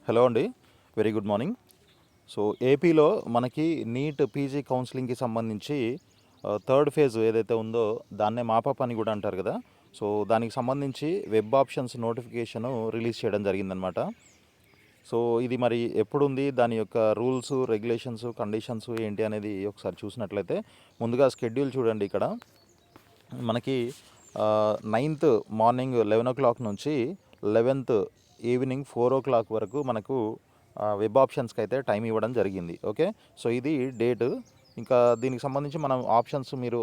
Hello అండి. Very good morning. So ఏపీలో మనకి నీట్ పీజీ కౌన్సిలింగ్కి సంబంధించి థర్డ్ ఫేజ్ ఏదైతే ఉందో దాన్నే మాపప్ అని కూడా అంటారు కదా. సో దానికి సంబంధించి వెబ్ ఆప్షన్స్ నోటిఫికేషను రిలీజ్ చేయడం జరిగిందనమాట. సో ఇది మరి ఎప్పుడుంది, దాని యొక్క రూల్స్, రెగ్యులేషన్స్, కండిషన్స్ ఏంటి అనేది ఒకసారి చూసినట్లయితే ముందుగా షెడ్యూల్ చూడండి. ఇక్కడ మనకి 9th మార్నింగ్ 11 నుంచి 11th ఈవినింగ్ 4 వరకు మనకు వెబ్ ఆప్షన్స్కి అయితే టైం ఇవ్వడం జరిగింది. ఓకే, సో ఇది డేటు. ఇంకా దీనికి సంబంధించి మనం ఆప్షన్స్ మీరు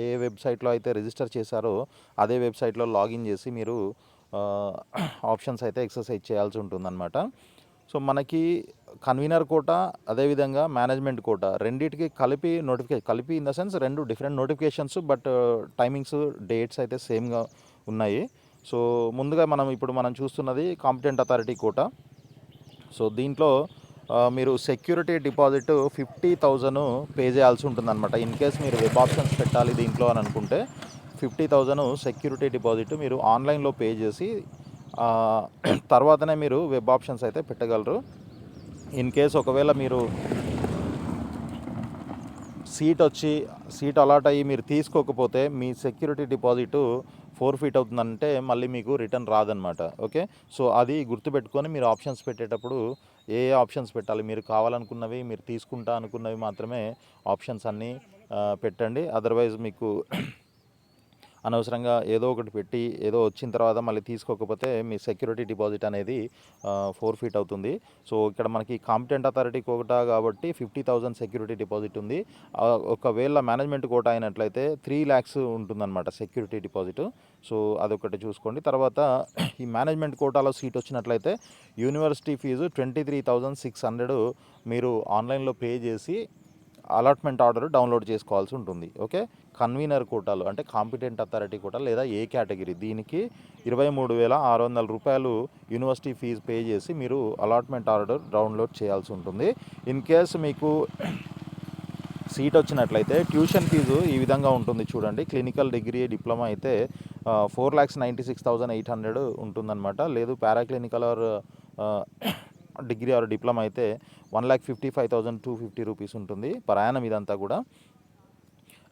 ఏ వెబ్సైట్లో అయితే రిజిస్టర్ చేశారో అదే వెబ్సైట్లో లాగిన్ చేసి మీరు ఆప్షన్స్ అయితే ఎక్సర్సైజ్ చేయాల్సి ఉంటుందన్నమాట. సో మనకి కన్వీనర్ కోటా అదేవిధంగా మేనేజ్మెంట్ కోటా రెండింటికి కలిపి కలిపి ఇన్ ద సెన్స్ రెండు different notifications, but timings, dates అయితే సేమ్గా ఉన్నాయి. సో ముందుగా మనం చూస్తున్నది కాంపిటెంట్ అథారిటీ కోటా. సో దీంట్లో మీరు సెక్యూరిటీ డిపాజిట్ 50,000 పే చేయాల్సి ఉంటుందన్నమాట. ఇన్ కేస్ మీరు వెబ్ ఆప్షన్స్ పెట్టాలి దీంట్లో అని అనుకుంటే 50,000 సెక్యూరిటీ డిపాజిట్ మీరు ఆన్లైన్లో పే చేసి తర్వాతనే మీరు వెబ్ ఆప్షన్స్ అయితే పెట్టగలరు. ఇన్ కేస్ ఒకవేళ మీరు సీట్ అలాట్ అయ్యి మీరు తీసుకోకపోతే మీ సెక్యూరిటీ డిపాజిట్ ఫోర్ఫీట్ అవుతుందంటే మళ్ళీ మీకు రిటర్న్ రాదనమాట. ఓకే, సో అది గుర్తుపెట్టుకొని మీరు ఆప్షన్స్ పెట్టేటప్పుడు ఏ ఆప్షన్స్ పెట్టాలి, మీరు కావాలనుకున్నవి, మీరు తీసుకుంటా అనుకున్నవి మాత్రమే ఆప్షన్స్ అన్నీ పెట్టండి. అదర్వైజ్ మీకు అనవసరంగా ఏదో ఒకటి పెట్టి ఏదో వచ్చిన తర్వాత మళ్ళీ తీసుకోకపోతే మీ సెక్యూరిటీ డిపాజిట్ అనేది ఫోర్ఫీట్ అవుతుంది. సో ఇక్కడ మనకి కాంపిటెంట్ అథారిటీ కోటా కాబట్టి 50,000 సెక్యూరిటీ డిపాజిట్ ఉంది. ఒకవేళ మేనేజ్మెంట్ కోటా అయినట్లయితే 3 lakhs ఉంటుందన్నమాట సెక్యూరిటీ డిపాజిట్. సో అదొకటి చూసుకోండి. తర్వాత ఈ మేనేజ్మెంట్ కోటాలో సీట్ వచ్చినట్లయితే యూనివర్సిటీ ఫీజు 23,600 మీరు ఆన్లైన్లో పే చేసి అలాట్మెంట్ ఆర్డర్ డౌన్లోడ్ చేసుకోవాల్సి ఉంటుంది. ఓకే, కన్వీనర్ కోటాలో అంటే కాంపిటెంట్ అథారిటీ కోటా లేదా ఏ కేటగిరీ దీనికి 23,600 రూపాయలు యూనివర్సిటీ ఫీజు పే చేసి మీరు అలాట్మెంట్ ఆర్డర్ డౌన్లోడ్ చేయాల్సి ఉంటుంది. ఇన్ కేస్ మీకు సీట్ వచ్చినట్లయితే ట్యూషన్ ఫీజు ఈ విధంగా ఉంటుంది చూడండి. క్లినికల్ డిగ్రీ డిప్లొమా అయితే 4,96,800 ఉంటుందన్నమాట. లేదు పారాక్లినికల్ ఆర్ డిగ్రీ ఆర్ డిప్లొమా అయితే 1,55,250 రూపీస్ ఉంటుంది ప్రయాణం ఇదంతా కూడా.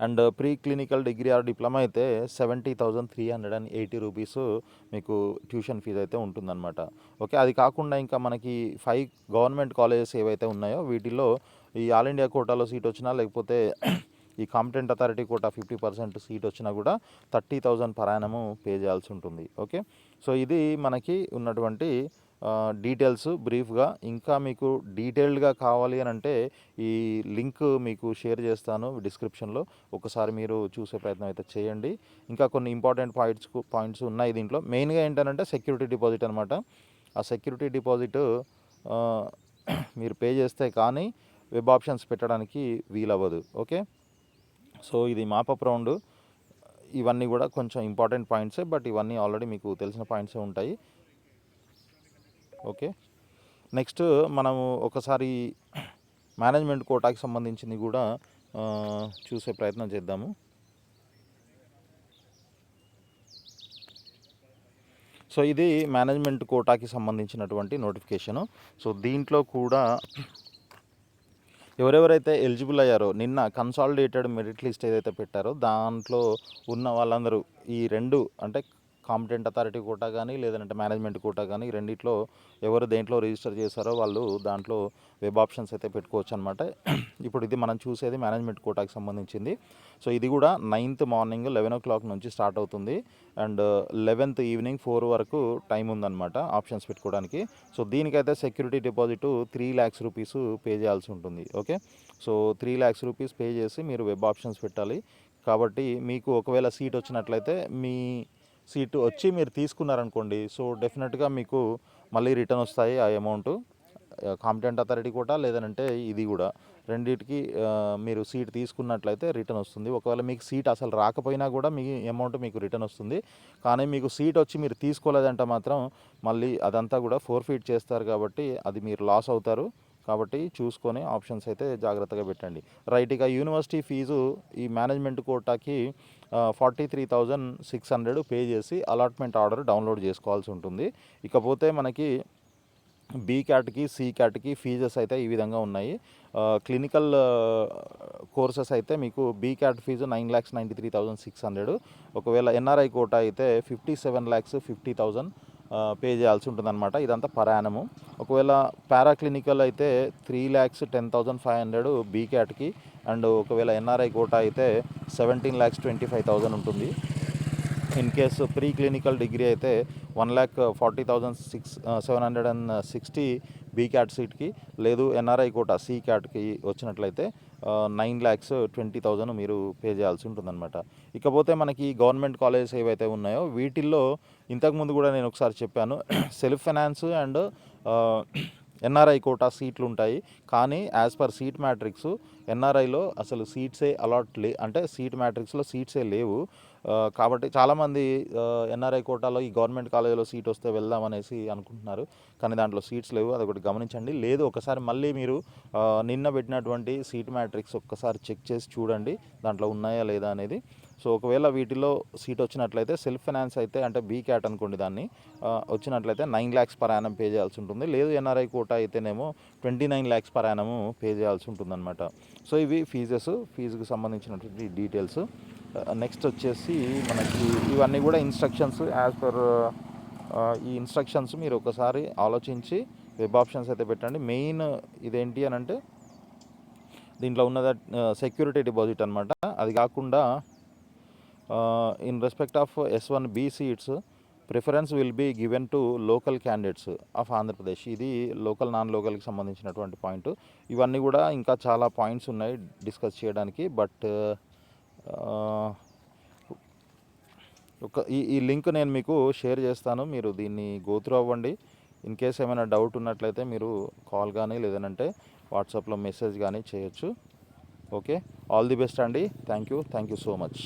And pre clinical degree or diploma అయితే 70,380 రూపీస్ మీకు ట్యూషన్ ఫీజు అయితే ఉంటుందన్నమాట. ఓకే, అది కాకుండా ఇంకా మనకి 5 గవర్నమెంట్ కాలేజెస్ ఏవైతే ఉన్నాయో వీటిల్లో ఈ ఆల్ ఇండియా కోటాలో సీట్ వచ్చినా లేకపోతే ఈ కాంపిటెంట్ అథారిటీ కోటా 50% సీట్ వచ్చినా కూడా 30,000 ప్రయాణము పే చేయాల్సి ఉంటుంది. ఓకే, సో ఇది మనకి ఉన్నటువంటి డీటెయిల్స్ బ్రీఫ్గా. ఇంకా మీకు డీటెయిల్డ్గా కావాలి అని అంటే ఈ లింక్ మీకు షేర్ చేస్తాను డిస్క్రిప్షన్లో, ఒకసారి మీరు చూసే ప్రయత్నం అయితే చేయండి. ఇంకా కొన్ని ఇంపార్టెంట్ పాయింట్స్ ఉన్నాయి దీంట్లో. మెయిన్గా ఏంటంటే సెక్యూరిటీ డిపాజిట్ అనమాట. ఆ సెక్యూరిటీ డిపాజిట్ మీరు పే చేస్తే కానీ వెబ్ ఆప్షన్స్ పెట్టడానికి వీలవ్వదు. ఓకే, సో ఇది మాపప్ రౌండ్. ఇవన్నీ కూడా కొంచెం ఇంపార్టెంట్ పాయింట్సే, బట్ ఇవన్నీ ఆల్రెడీ మీకు తెలిసిన పాయింట్సే ఉంటాయి. ఓకే, నెక్స్ట్ మనము ఒకసారి మేనేజ్మెంట్ కోటాకి సంబంధించింది కూడా చూసే ప్రయత్నం చేద్దాము. సో ఇది మేనేజ్మెంట్ కోటాకి సంబంధించినటువంటి నోటిఫికేషను. సో దీంట్లో కూడా ఎవరెవరైతే ఎలిజిబుల్ అయ్యారో నిన్న కన్సాలిడేటెడ్ మెరిట్ లిస్ట్ ఏదైతే పెట్టారో దాంట్లో ఉన్న వాళ్ళందరూ ఈ రెండు అంటే కాంపిటెంట్ అథారిటీ కోటా కానీ లేదంటే మేనేజ్మెంట్ కోటా కానీ రెండిట్లో ఎవరు దేంట్లో రిజిస్టర్ చేశారో వాళ్ళు దాంట్లో వెబ్ ఆప్షన్స్ అయితే పెట్టుకోవచ్చు అనమాట. ఇప్పుడు ఇది మనం చూసేది మేనేజ్మెంట్ కోటాకి సంబంధించింది. సో ఇది కూడా 9th మార్నింగ్ 11 నుంచి స్టార్ట్ అవుతుంది అండ్ 11th ఈవినింగ్ 4 వరకు టైం ఉందన్నమాట ఆప్షన్స్ పెట్టుకోవడానికి. సో దీనికైతే security deposit 3 lakhs rupees pay చేయాల్సి ఉంటుంది. Okay, so 3 lakhs rupees pay చేసి మీరు వెబ్ ఆప్షన్స్ పెట్టాలి. కాబట్టి మీకు ఒకవేళ సీట్ వచ్చినట్లయితే మీ సీటు వచ్చి మీరు తీసుకున్నారనుకోండి, సో డెఫినెట్గా మీకు మళ్ళీ రిటర్న్ వస్తాయి ఆ అమౌంట్. కాంపిటెంట్ అథారిటీ కోటా లేదంటే ఇది కూడా రెండింటికి మీరు సీట్ తీసుకున్నట్లయితే రిటర్న్ వస్తుంది. ఒకవేళ మీకు సీట్ అసలు రాకపోయినా కూడా మీ అమౌంట్ మీకు రిటర్న్ వస్తుంది. కానీ మీకు సీట్ వచ్చి మీరు తీసుకోలేదంటే మాత్రం మళ్ళీ అదంతా కూడా ఫోర్ఫీట్ చేస్తారు కాబట్టి అది మీరు లాస్ అవుతారు. కాబట్టి చూసుకొని ఆప్షన్స్ అయితే జాగ్రత్తగా పెట్టండి. రైట్, ఇక యూనివర్సిటీ ఫీజు ఈ మేనేజ్మెంట్ కోటాకి 43,600 పే చేసి అలాట్మెంట్ ఆర్డర్ డౌన్లోడ్ చేసుకోవాల్సి ఉంటుంది. ఇకపోతే మనకి బీ క్యాట్కి సి క్యాట్కి ఫీజెస్ అయితే ఈ విధంగా ఉన్నాయి. క్లినికల్ కోర్సెస్ అయితే మీకు బీ క్యాట్ ఫీజు 9,93,600. ఒకవేళ ఎన్ఆర్ఐ కోటా అయితే 57,50,000 పే చేయాల్సి ఉంటుందన్నమాట. ఇదంతా పర్ యానము. ఒకవేళ పారాక్లినికల్ అయితే 3,10,500 బీ క్యాట్కి, అండ్ ఒకవేళ ఎన్ఆర్ఐ కోటా అయితే 17,25,000 ఉంటుంది. In case pre clinical degree అయితే 1,40,760 బీ క్యాట్ సీట్కి, లేదు ఎన్ఆర్ఐ కోటా సి క్యాట్కి వచ్చినట్లయితే 9,20,000 మీరు పే చేయాల్సి ఉంటుందన్నమాట. ఇకపోతే మనకి గవర్నమెంట్ కాలేజెస్ ఏవైతే ఉన్నాయో వీటిల్లో ఇంతకుముందు కూడా నేను ఒకసారి చెప్పాను, self finance and NRI quota సీట్లు ఉంటాయి. కానీ యాజ్ పర్ సీట్ మ్యాట్రిక్స్ ఎన్ఆర్ఐలో అసలు సీట్సే అంటే సీట్ మ్యాట్రిక్స్లో సీట్సే లేవు. కాబట్టి చాలామంది ఎన్ఆర్ఐ కోటాలో ఈ గవర్నమెంట్ కాలేజీలో సీట్ వస్తే వెళ్దాం అనేసి అనుకుంటున్నారు, కానీ దాంట్లో సీట్స్ లేవు. అదొకటి గమనించండి. లేదు ఒకసారి మళ్ళీ మీరు నిన్న పెట్టినటువంటి సీట్ మ్యాట్రిక్స్ ఒక్కసారి చెక్ చేసి చూడండి దాంట్లో ఉన్నాయా లేదా అనేది. సో ఒకవేళ వీటిలో సీట్ వచ్చినట్లయితే సెల్ఫ్ ఫైనాన్స్ అయితే అంటే బీ క్యాట్ అనుకోండి, దాన్ని వచ్చినట్లయితే 9 lakhs పర్ యానం పే చేయాల్సి ఉంటుంది. లేదు ఎన్ఆర్ఐ కోటా అయితేనేమో 29 lakhs పర్ యానము పే చేయాల్సి ఉంటుందన్నమాట. సో ఇవి ఫీజుకి సంబంధించినటువంటి డీటెయిల్స్. నెక్స్ట్ వచ్చేసి మనకి ఇవన్నీ కూడా ఇన్స్ట్రక్షన్స్ యాజ్ పర్ ఈ ఇన్స్ట్రక్షన్స్ మీరు ఒకసారి ఆలోచించి వెబ్ ఆప్షన్స్ అయితే పెట్టండి. మెయిన్ ఇదేంటి అని అంటే దీంట్లో ఉన్నది సెక్యూరిటీ డిపాజిట్ అనమాట. అది కాకుండా in respect of S1B seats preference will be given to local candidates of Andhra Pradesh. ఇది లోకల్ నాన్ లోకల్కి సంబంధించినటువంటి పాయింట్. ఇవన్నీ కూడా ఇంకా చాలా పాయింట్స్ ఉన్నాయి డిస్కస్ చేయడానికి. బట్ ఈ లింక్ నేను మీకు షేర్ చేస్తాను, మీరు దీన్ని గోత్రూ అవ్వండి. ఇన్ కేస్ ఏమైనా డౌట్ ఉన్నట్లయితే మీరు కాల్ కానీ లేదంటే వాట్సాప్లో మెసేజ్ కానీ చేయొచ్చు. ఓకే, ఆల్ ది బెస్ట్ అండి. Thank you so much.